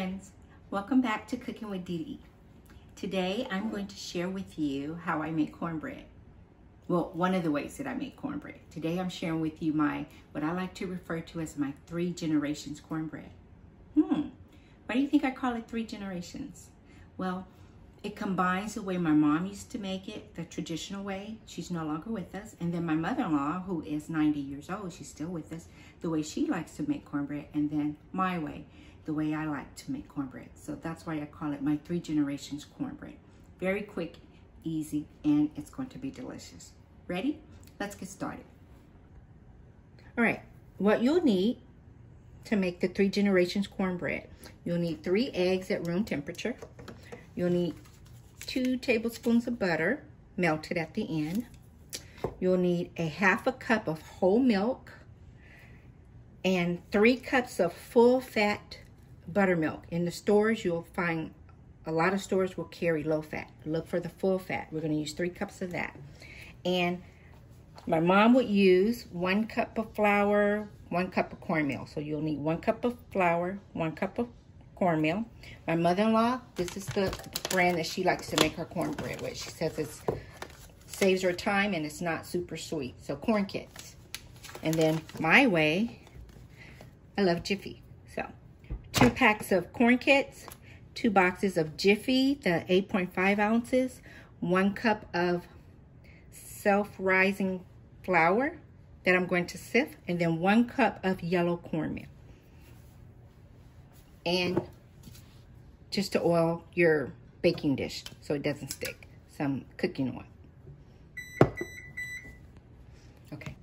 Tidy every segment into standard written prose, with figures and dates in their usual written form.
friends, welcome back to Cooking with Dee Dee. Today I'm going to share with you how I make cornbread. Well, one of the ways that I make cornbread. Today I'm sharing with you what I like to refer to as my 3 generations cornbread. Why do you think I call it 3 generations? Well, it combines the way my mom used to make it, the traditional way. She's no longer with us. And then my mother-in-law, who is 90 years old, she's still with us, the way she likes to make cornbread, and then my way, the way I like to make cornbread. So that's why I call it my 3 generations cornbread. Very quick, easy, and it's going to be delicious. Ready? Let's get started. All right, what you'll need to make the 3 generations cornbread, you'll need 3 eggs at room temperature. You'll need 2 tablespoons of butter, melted at the end. You'll need a 1/2 cup of whole milk and 3 cups of full-fat buttermilk. In the stores, you'll find a lot of stores will carry low fat. Look for the full fat. We're going to use 3 cups of that. And my mom would use 1 cup of flour, 1 cup of cornmeal. So you'll need 1 cup of flour, 1 cup of cornmeal. My mother-in-law, this is the brand that she likes to make her cornbread with. She says it saves her time and it's not super sweet. So Corn Kits. And then my way, I love Jiffy. So 2 packs of Corn Kits, 2 boxes of Jiffy, the 8.5 ounces, 1 cup of self-rising flour that I'm going to sift, and then 1 cup of yellow cornmeal. And just to oil your baking dish so it doesn't stick. Some cooking oil. Okay.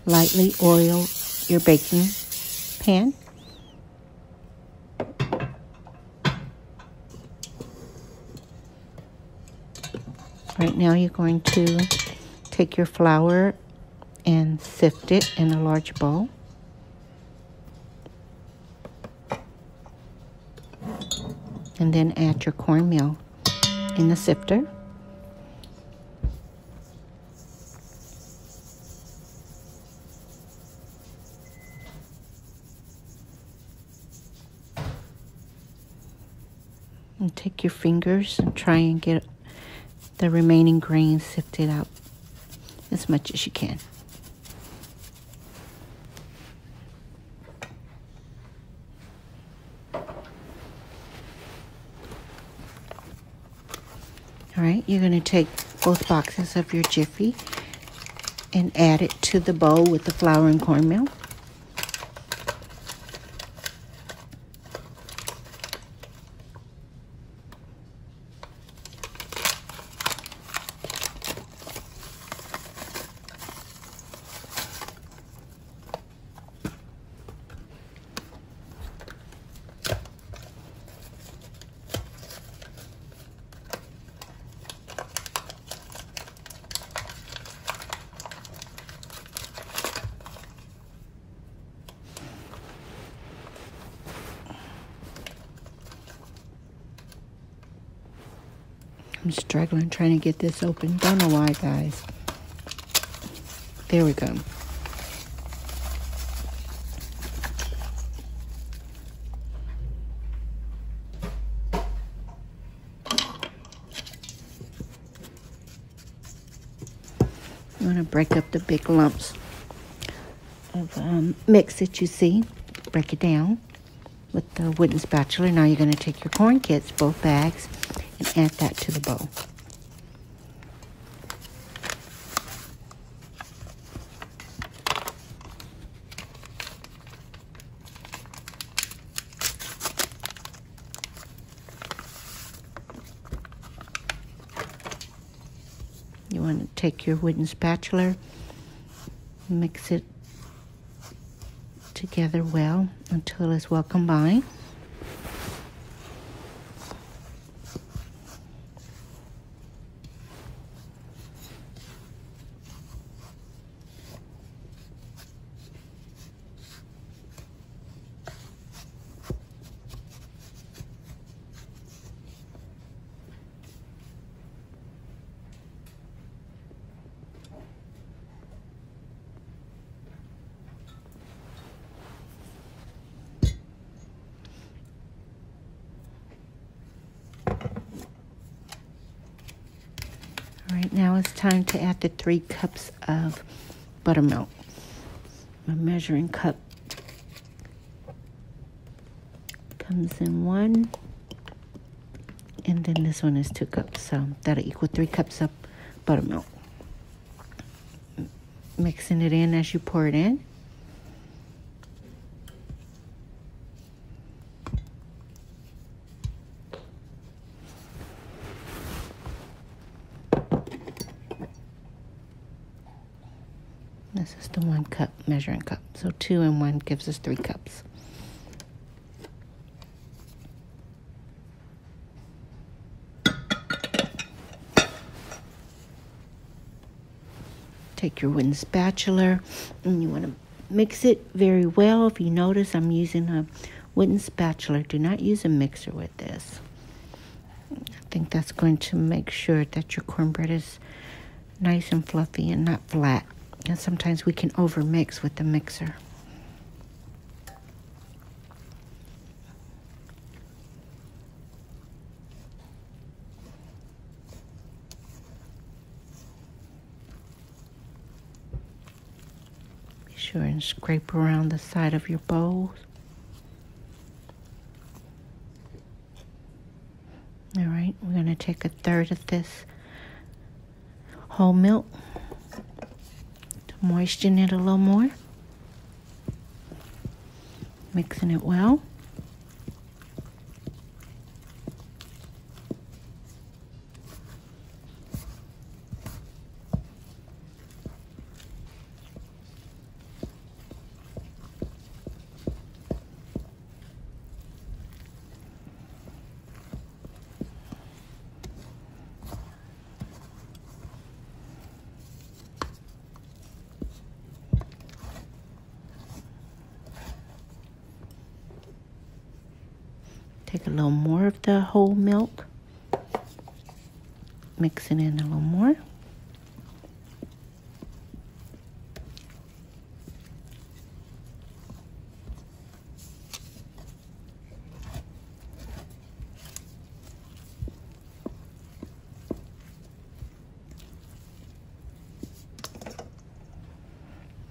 Lightly oil your baking pan. Right now you're going to take your flour and sift it in a large bowl. And then add your cornmeal in the sifter. And take your fingers and try and get the remaining grains sifted out as much as you can. All right, you're going to take both boxes of your Jiffy and add it to the bowl with the flour and cornmeal. I'm struggling trying to get this open. Don't know why, guys. There we go. I'm going to break up the big lumps of mix that you see. Break it down with the wooden spatula. Now you're going to take your Corn Kits, both bags, and add that to the bowl. You want to take your wooden spatula, mix it together well until it's well combined. it's time to add the 3 cups of buttermilk. My measuring cup comes in 1, and then this one is 2 cups, so that'll equal 3 cups of buttermilk. Mixing it in as you pour it in. This is the 1 cup measuring cup. So 2 and 1 gives us 3 cups. Take your wooden spatula and you want to mix it very well. If you notice, I'm using a wooden spatula. Do not use a mixer with this. I think that's going to make sure that your cornbread is nice and fluffy and not flat. And sometimes we can overmix with the mixer. Be sure and scrape around the side of your bowls. All right, we're going to take 1/3 of this whole milk. Moisten it a little more. Mixing it well. Take a little more of the whole milk. Mix it in a little more.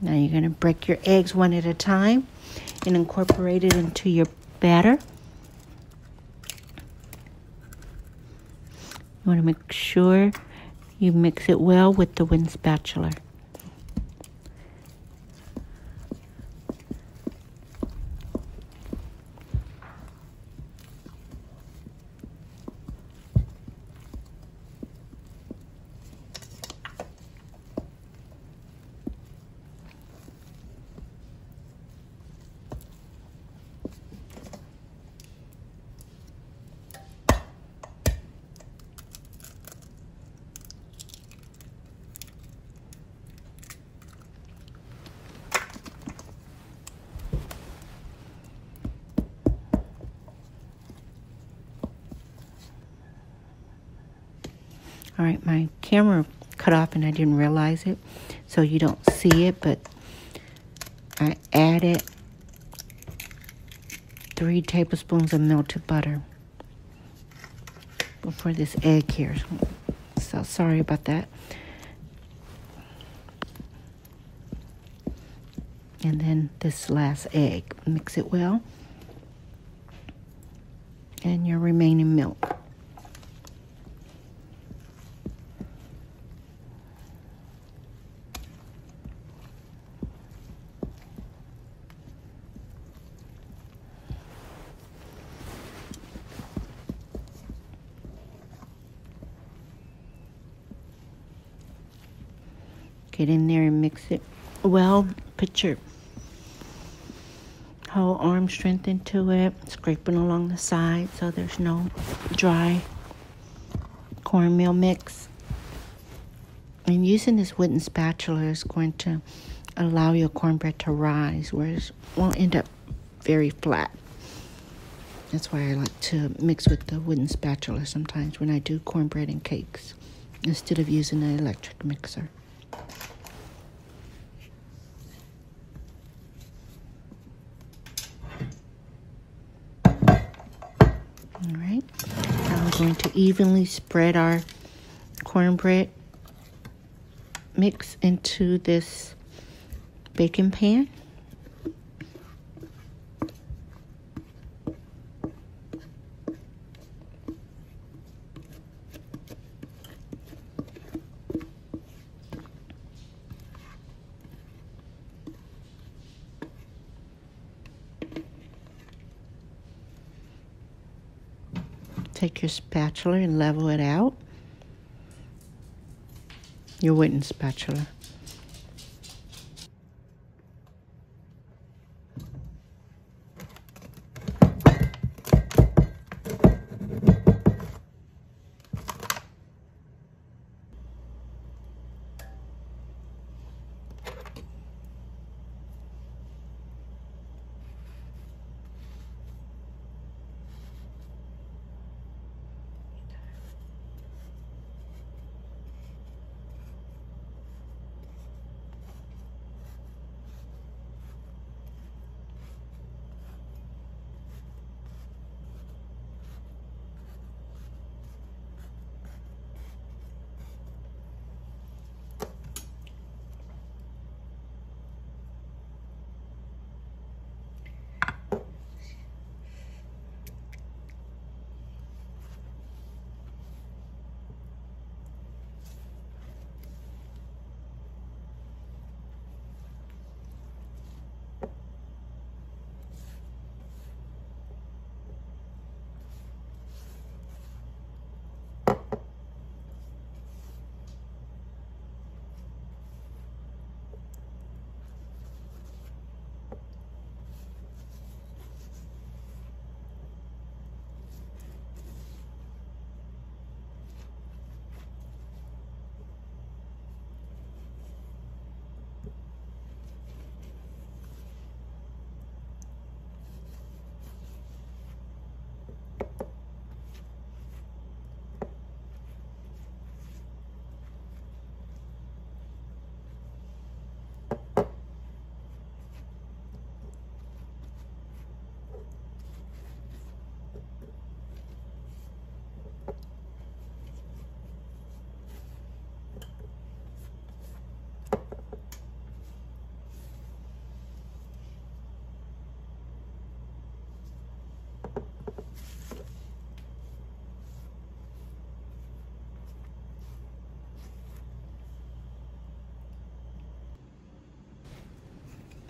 Now you're going to break your eggs one at a time and incorporate it into your batter. You want to make sure you mix it well with the wooden spatula. All right, my camera cut off and I didn't realize it, so you don't see it, but I added 3 tablespoons of melted butter before this egg here. So sorry about that. And then this last egg. Mix it well. And your remaining milk. Get in there and mix it well. Put your whole arm strength into it, scraping along the side so there's no dry cornmeal mix. And using this wooden spatula is going to allow your cornbread to rise, whereas it won't end up very flat. That's why I like to mix with the wooden spatula sometimes when I do cornbread and cakes, instead of using an electric mixer. All right, now we're going to evenly spread our cornbread mix into this baking pan. Take your spatula and level it out. Your wooden spatula.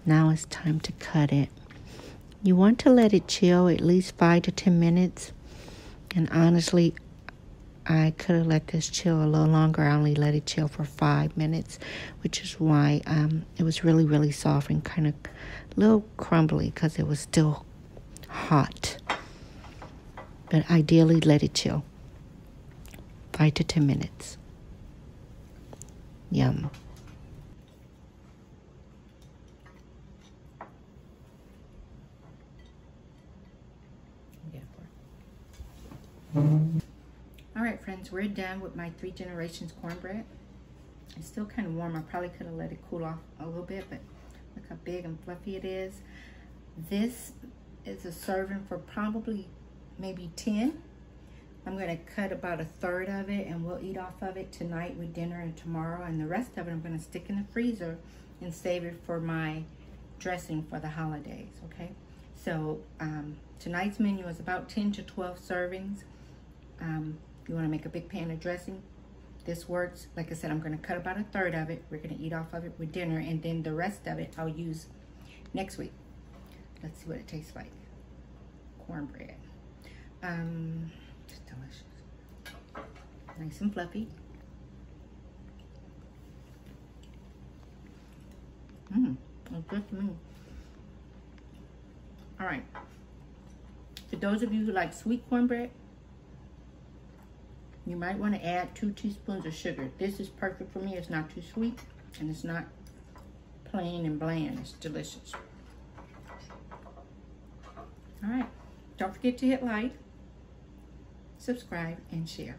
Now it's time to cut it. You want to let it chill at least 5 to 10 minutes. And honestly, I could have let this chill a little longer. I only let it chill for 5 minutes, which is why it was really, really soft and kind of a little crumbly because it was still hot. But ideally, let it chill 5 to 10 minutes. Yum. All right, friends, we're done with my 3 generations cornbread. It's still kind of warm. I probably could have let it cool off a little bit, but look how big and fluffy it is. This is a serving for probably maybe 10. I'm going to cut about 1/3 of it, and we'll eat off of it tonight with dinner and tomorrow. And the rest of it I'm going to stick in the freezer and save it for my dressing for the holidays, okay? So tonight's menu is about 10 to 12 servings. You want to make a big pan of dressing, this works. Like I said, I'm going to cut about 1/3 of it. We're going to eat off of it with dinner, and then the rest of it I'll use next week. Let's see what it tastes like. Cornbread. It's delicious. Nice and fluffy. That's good to me. All right. For those of you who like sweet cornbread, you might want to add 2 teaspoons of sugar. This is perfect for me. It's not too sweet, and it's not plain and bland. It's delicious. All right. Don't forget to hit like, subscribe, and share.